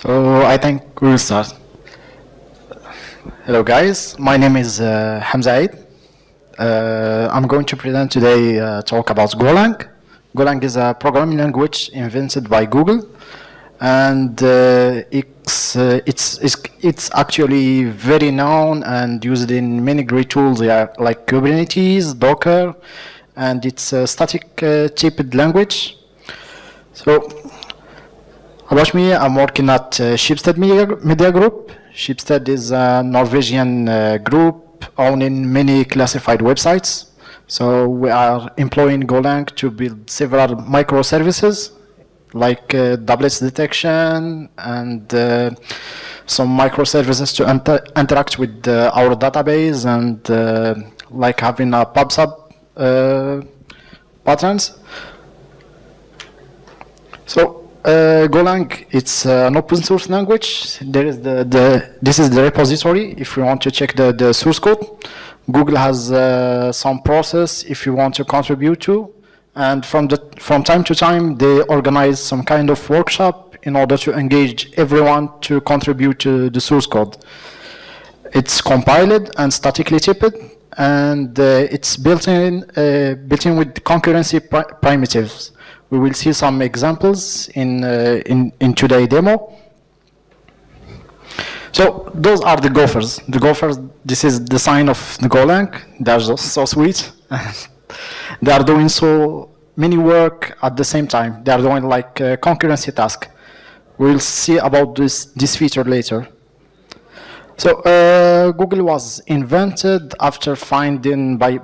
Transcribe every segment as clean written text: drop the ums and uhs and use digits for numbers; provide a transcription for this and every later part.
So I think we'll start. Hello guys, my name is Hamza Aid. I'm going to present today talk about Golang. Golang is a programming language invented by Google, and it's actually very known and used in many great tools like Kubernetes, Docker, and it's a static typed language. So about me, I'm working at Schibsted Media Group. Schibsted is a Norwegian group owning many classified websites. So we are employing Golang to build several microservices like doublets detection and some microservices to interact with our database and like having a pub/sub patterns. So Golang, it's an open source language. There is this is the repository if you want to check the source code. Google has some process if you want to contribute to, and from time to time they organize some kind of workshop in order to engage everyone to contribute to the source code. It's compiled and statically typed, and it's built in with concurrency primitives. We will see some examples in today's demo. So those are the gophers. The gophers, this is the sign of the Golang. They're just so sweet. They are doing so many work at the same time. They are doing like a concurrency task. We'll see about this feature later. So Google was invented after finding by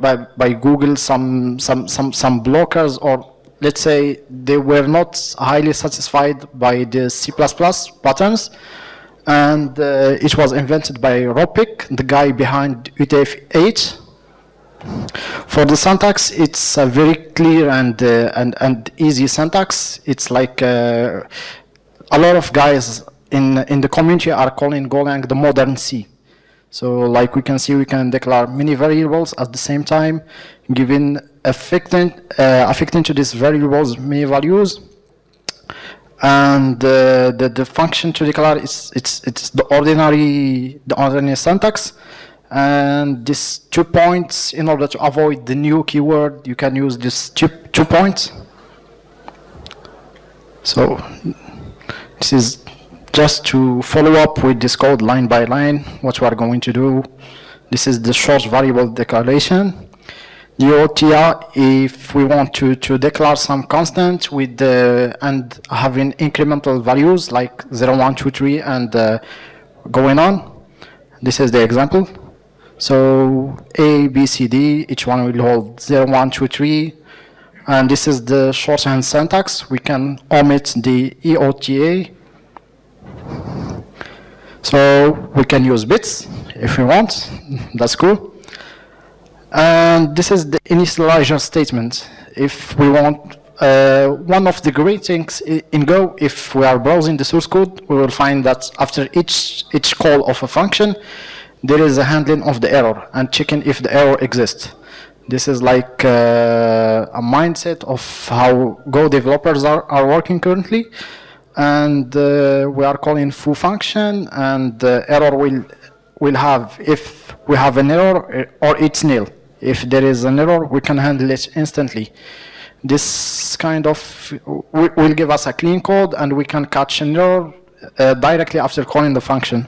Google some blockers, or let's say they were not highly satisfied by the C++ patterns, and it was invented by Ropik, the guy behind UTF-8. For the syntax, it's a very clear and easy syntax. It's like a lot of guys in the community are calling Golang the modern C. So like we can see, we can declare many variables at the same time, giving affecting to these variables many values. And the function to declare it's the ordinary syntax. And these 2 points, in order to avoid the new keyword, you can use this two points. So this is just to follow up with this code line by line, what we are going to do. This is the short variable declaration. The OTR, if we want to declare some constant with and having incremental values like 0, 1, 2, 3 and going on. This is the example. So A, B, C, D, each one will hold 0, 1, 2, 3. And this is the shorthand syntax. We can omit the EOTA. So we can use bits if we want. That's cool. And this is the initializer statement. If we want, one of the great things in Go, if we are browsing the source code, we will find that after each call of a function, there is a handling of the error and checking if the error exists. This is like a mindset of how Go developers are working currently. And we are calling foo function, and the error will have if we have an error or it's nil. If there is an error, we can handle it instantly. This kind of will give us a clean code, and we can catch an error directly after calling the function.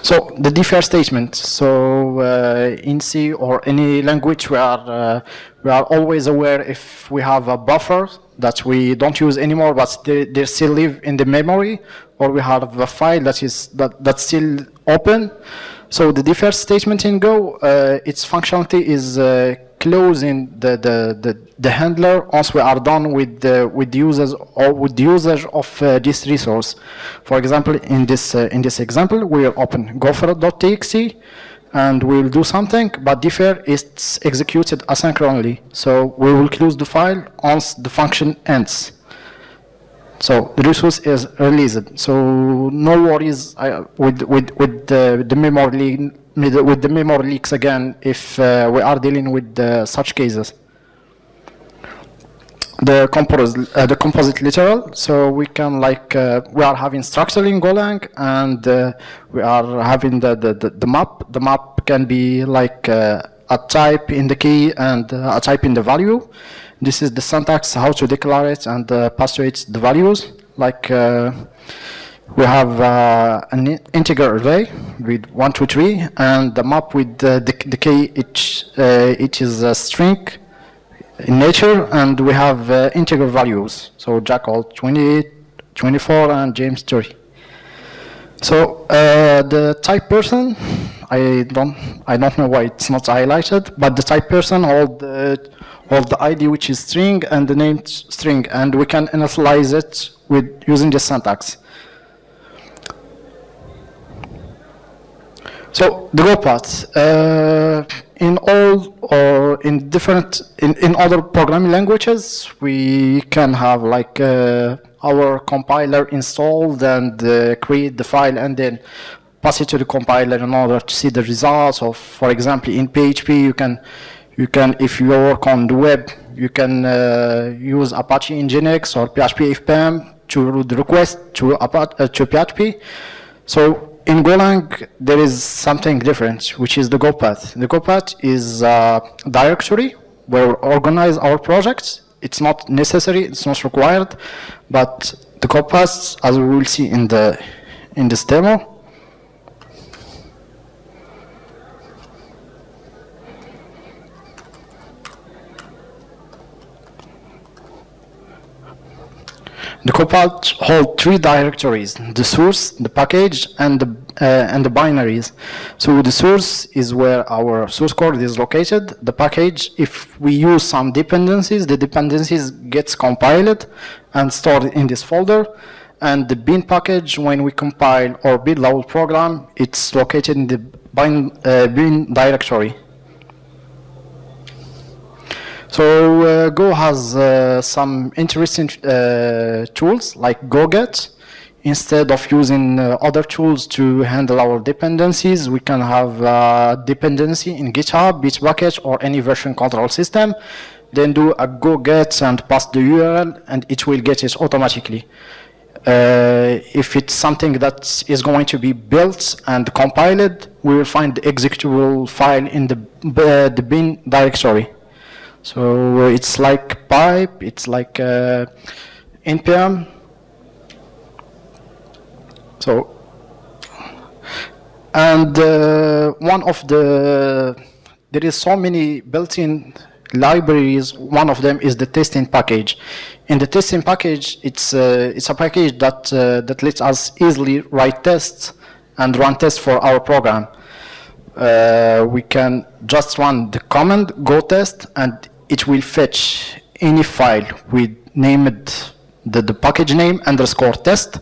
So the defer statement. So in C or any language, we are always aware if we have a buffer that we don't use anymore, but they still live in the memory, or we have a file that's still open. So the defer statement in Go, its functionality is closing the handler once we are done with the users or with the usage of this resource. For example, in this example, we will open gopher.txt and we will do something, but defer is executed asynchronously. So we will close the file once the function ends. So the resource is released. So no worries with the memory leaks again if we are dealing with such cases. the composite literal. So we can we are having structure in Golang, and we are having the map. The map can be a type in the key and a type in the value. This is the syntax, how to declare it and pass to it the values. We have an integer array with 1, 2, 3, and the map with the key, it is a string in nature, and we have integer values. So Jackal 28, 24, and James 30. So the type person, I don't know why it's not highlighted, but the type person hold the ID, which is string, and the name string, and we can initialize it with using the syntax. So the Go part, in all or in different in other programming languages, we can have our compiler installed and create the file and then pass it to the compiler in order to see the results. Or for example, in PHP, you can if you work on the web, you can use Apache Nginx or PHP FPM to route the request to PHP. So in Golang, there is something different, which is the Go path. The Go path is a directory where we organize our projects. It's not necessary, it's not required, but the Go path, as we will see in this demo, the Go-path holds 3 directories: the source, the package, and the binaries. So the source is where our source code is located. The package, if we use some dependencies, the dependencies gets compiled and stored in this folder. And the bin package, when we compile or build our program, it's located in the bin directory. So Go has some interesting tools like GoGet. Instead of using other tools to handle our dependencies, we can have dependency in GitHub, Bitbucket, or any version control system. Then do a GoGet and pass the URL, and it will get it automatically. If it's something that is going to be built and compiled, we will find the executable file in the bin directory. So it's like pipe, it's like npm. So, and one of there is so many built-in libraries. One of them is the testing package. In the testing package, it's a package that lets us easily write tests and run tests for our program. We can just run the command go test, and it will fetch any file with named the package name _ test,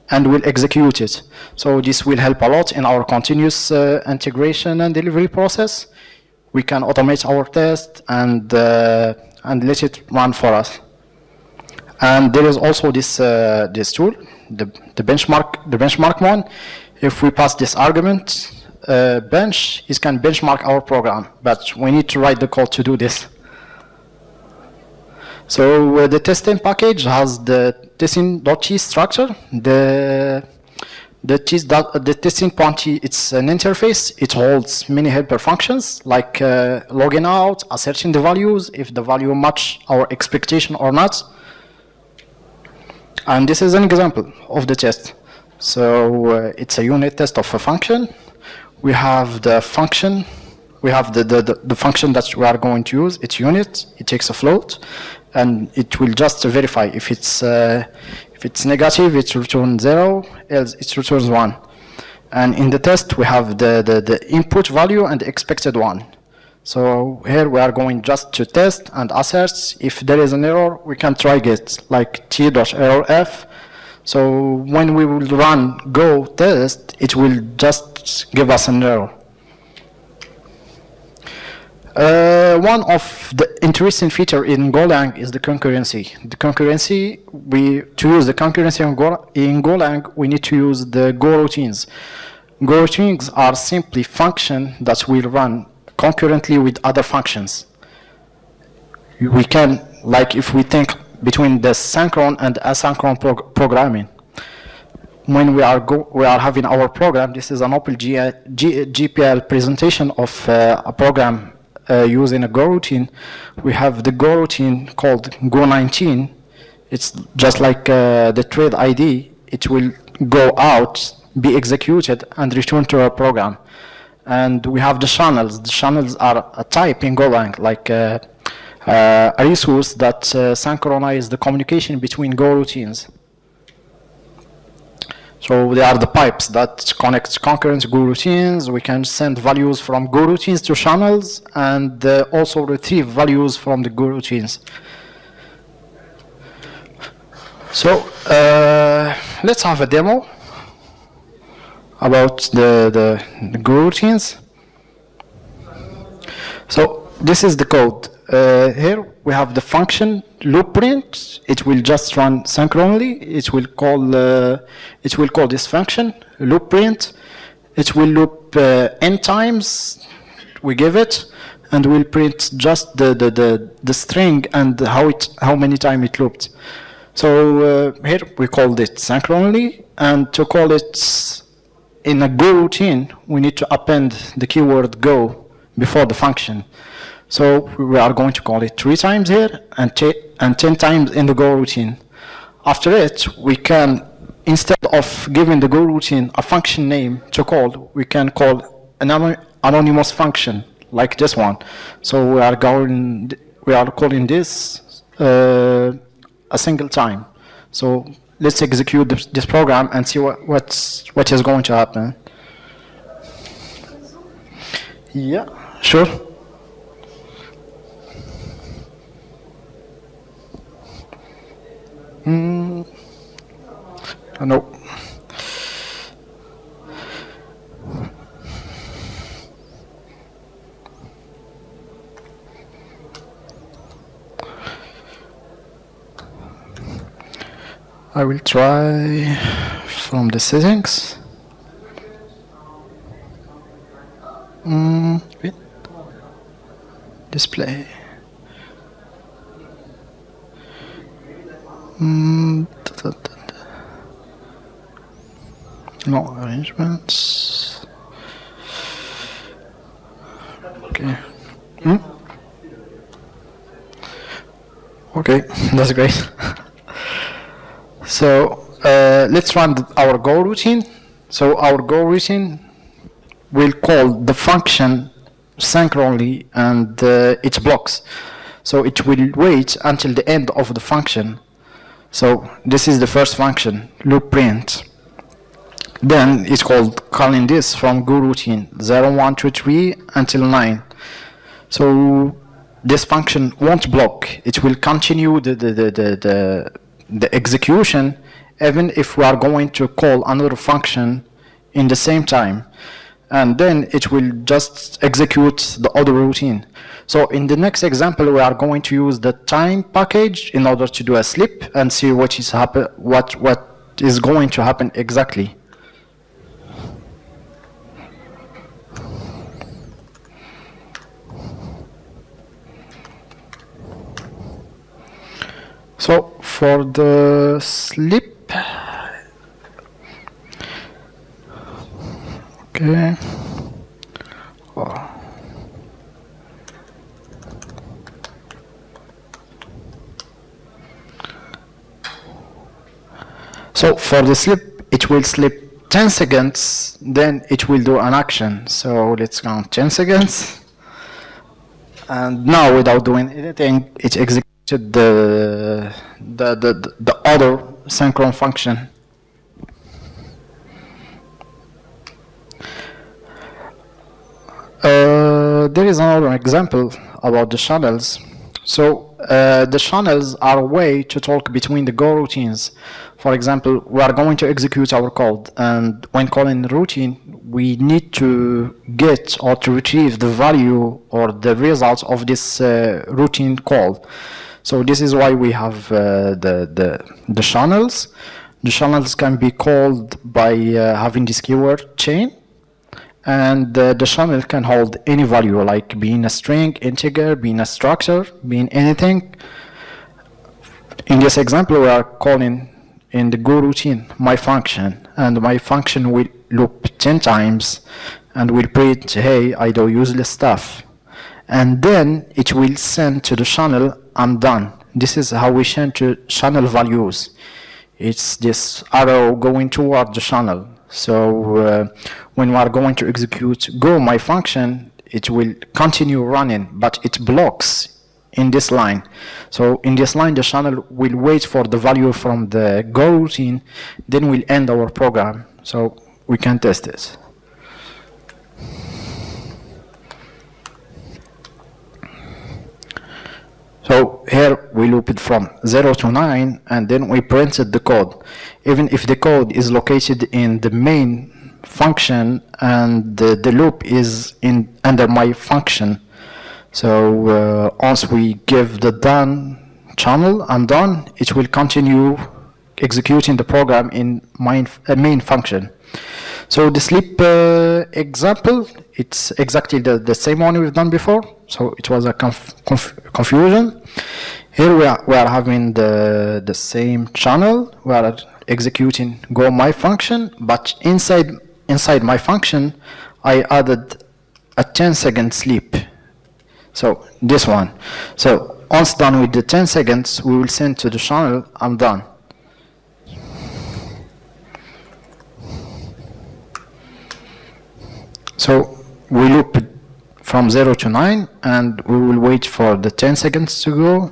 and will execute it. So this will help a lot in our continuous integration and delivery process. We can automate our test and let it run for us. And there is also this tool, the benchmark one. If we pass this argument bench, it can benchmark our program, but we need to write the code to do this. So the testing package has the testing.t structure. The testing.t, it's an interface. It holds many helper functions like logging out, asserting the values, if the value match our expectation or not. And this is an example of the test. So it's a unit test of a function. We have the function. We have the function that we are going to use. It's unit. It takes a float, and it will just verify if it's negative, it returns 0, else it returns 1. And in the test, we have the input value and the expected one. So here we are going just to test and assert. If there is an error, we can try get like t.errorf. So when we will run go test, it will just give us an error. One of the interesting feature in Golang is the concurrency. The concurrency, to use the concurrency in Golang, we need to use the Go routines. Go routines are simply functions that will run concurrently with other functions. We can like if we think between the synchron and asynchron programming. When we are having our program, this is an Opel GPL presentation of a program using a Go routine. We have the Go routine called Go19. It's just like the thread ID. It will go out, be executed, and return to our program. And we have the channels. The channels are a type in Golang, like a resource that synchronizes the communication between Go routines. So they are the pipes that connect concurrent Go routines. We can send values from Go routines to channels and also retrieve values from the Go routines. So let's have a demo about the Go routines. So this is the code. Here we have the function loop print. It will just run synchronously. It will call this function loop print. It will loop n times. We give it, and will print just the string and how many times it looped. So here we called it synchronously, and to call it in a Go routine, we need to append the keyword Go before the function. So we are going to call it 3 times here and 10 times in the Go routine. After it, we can, instead of giving the Go routine a function name to call, we can call an anonymous function like this one. So we are calling this a single time. So let's execute this program and see what is going to happen. Yeah, sure. No. I will try from the settings. Wait. Display. No arrangements. Okay. Okay, that's great. So let's run our Go routine. So our Go routine will call the function synchronously and its blocks. So it will wait until the end of the function. So this is the first function, loop print. Then it's called calling this from Go routine 0, 1, 2, 3 until 9. So this function won't block. It will continue the execution even if we are going to call another function in the same time. And then it will just execute the other routine. So in the next example, we are going to use the time package in order to do a slip and see what is going to happen exactly. So for the slip, okay. Oh. So for the slip, it will slip 10 seconds, then it will do an action. So let's count 10 seconds. And now, without doing anything, it executed the other synchron function. There is another example about the channels. So the channels are a way to talk between the Go routines. For example, we are going to execute our code, and when calling the routine, we need to get or to retrieve the value or the results of this routine call. So this is why we have the channels. The channels can be called by having this keyword chain. And the channel can hold any value, like being a string, integer, being a structure, being anything. In this example, we are calling in the go routine my function, and my function will loop 10 times and will print, hey, I do useless stuff. And then it will send to the channel, I'm done. This is how we send to channel values. It's this arrow going toward the channel. So when we are going to execute go my function, it will continue running, but it blocks in this line. So in this line, the channel will wait for the value from the go routine, then we'll end our program. So we can test it. So here we loop it from 0 to 9, and then we printed the code. Even if the code is located in the main function and the loop is under my function. So once we give the done channel, I'm done, it will continue executing the program in main function. So the sleep example, it's exactly the same one we've done before. So it was a confusion. Here we are having the same channel. We are executing go my function, but inside my function, I added a 10-second sleep. So this one. So once done with the 10 seconds, we will send to the channel, I'm done. So we loop it from 0 to 9, and we will wait for the 10 seconds to go.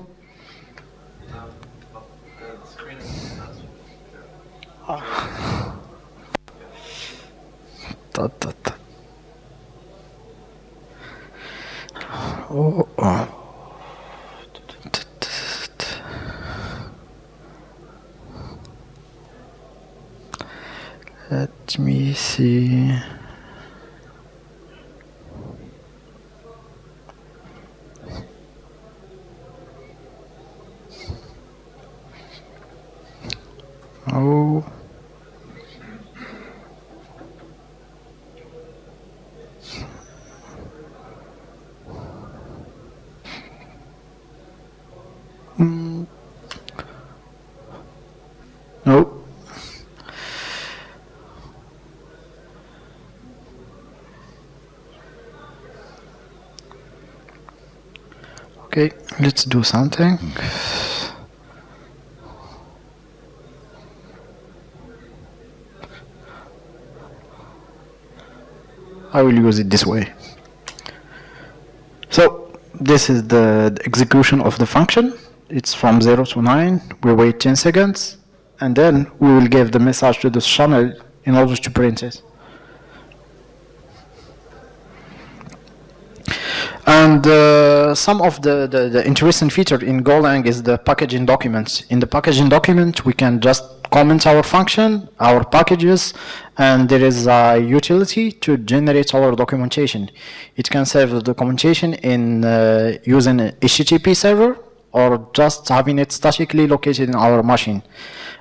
Let me see. Oh. No. Okay, let's do something. I will use it this way. So this is the execution of the function. It's from 0 to 9. We wait 10 seconds, and then we will give the message to the channel in order to print it. And some of the interesting feature in Golang is the packaging documents. In the packaging document, we can just comment our function, our packages, and there is a utility to generate our documentation. It can save the documentation in using an HTTP server or just having it statically located in our machine.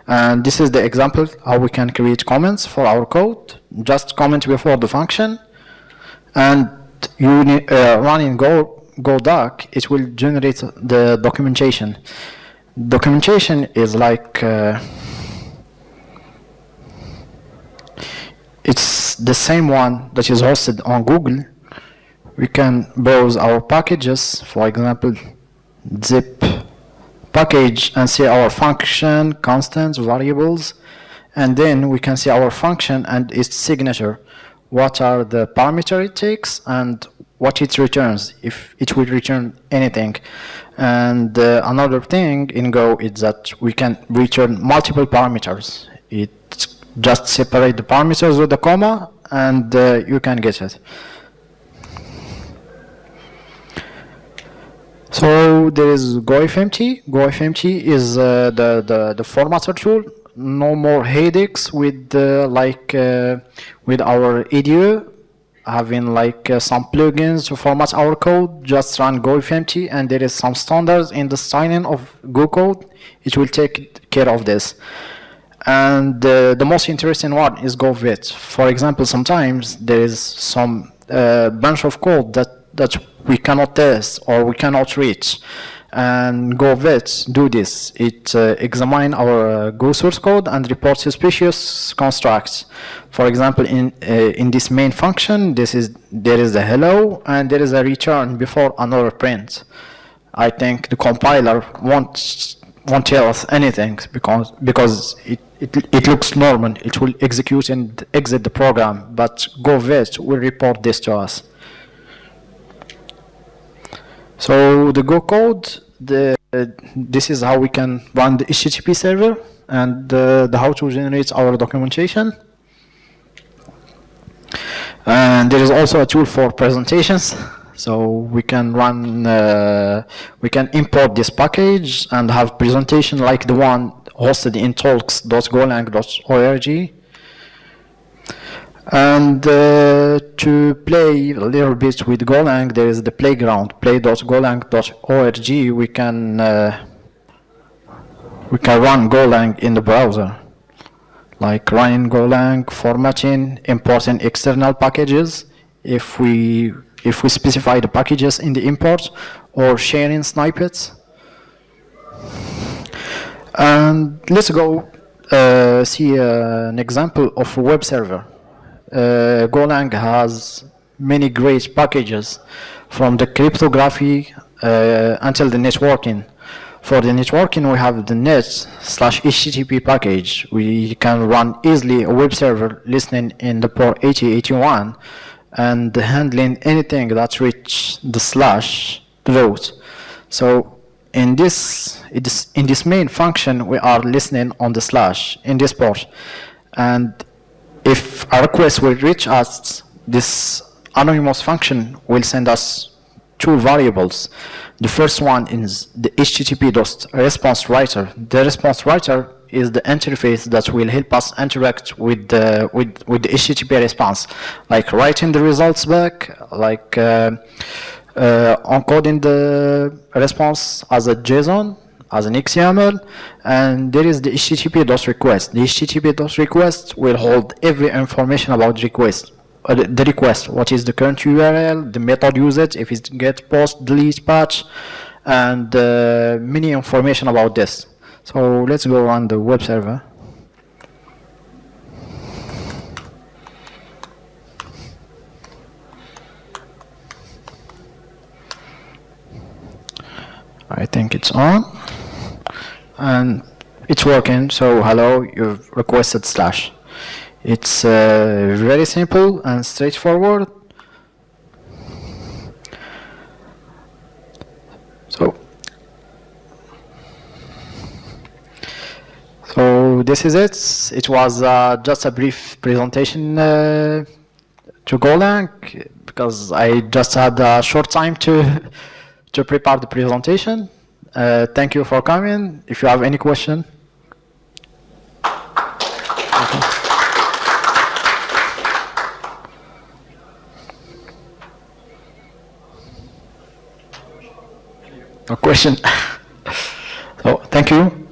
And this is the example how we can create comments for our code. Just comment before the function, and you run in Go.doc, it will generate the documentation. Documentation is like it's the same one that is hosted on Google. We can browse our packages, for example, zip package, and see our function, constants, variables, and then we can see our function and its signature. What are the parameters it takes and what it returns, if it will return anything. And another thing in Go is that we can return multiple parameters. It just separate the parameters with the comma, and you can get it. So there is GoFMT. GoFMT is the formatter tool. No more headaches with with our IDE, having some plugins to format our code. Just run GoFMT, and there is some standards in the styling of Go code. It will take care of this. And the most interesting one is GoVet. For example, sometimes there is some bunch of code that we cannot test or we cannot reach. And Go vet do this. It examines our Go source code and reports suspicious constructs. For example, in this main function, there is a hello and there is a return before another print. I think the compiler won't tell us anything because it looks normal. It will execute and exit the program, but Go vet will report this to us. So the Go code, this is how we can run the HTTP server and the how to generate our documentation. And there is also a tool for presentations. So we can run, we can import this package and have presentation like the one hosted in talks.golang.org. And to play a little bit with Golang, there is the playground, play.golang.org. We can run Golang in the browser, like running Golang, formatting, importing external packages if we specify the packages in the import, or sharing snippets. And let's go see an example of a web server. Golang has many great packages, from the cryptography until the networking. For the networking, we have the net/HTTP package. We can run easily a web server listening in the port 8081 and handling anything that reach the slash route. So in this main function, we are listening on the slash in this port. And if a request will reach us, this anonymous function will send us two variables. The first one is the HTTP.response writer. The response writer is the interface that will help us interact with the HTTP response, like writing the results back, like encoding the response as a JSON, as an XML, and there is the HTTP.request. The HTTP.request will hold every information about the request. The request, what is the current URL, the method usage, if it's get, post, delete, patch, and many information about this. So let's go run the web server. I think it's on. And it's working, so hello, you've requested slash. It's very simple and straightforward. So this is it. It was just a brief presentation to Golang, because I just had a short time to prepare the presentation. Thank you for coming. If you have any question. Okay. No question. So thank you.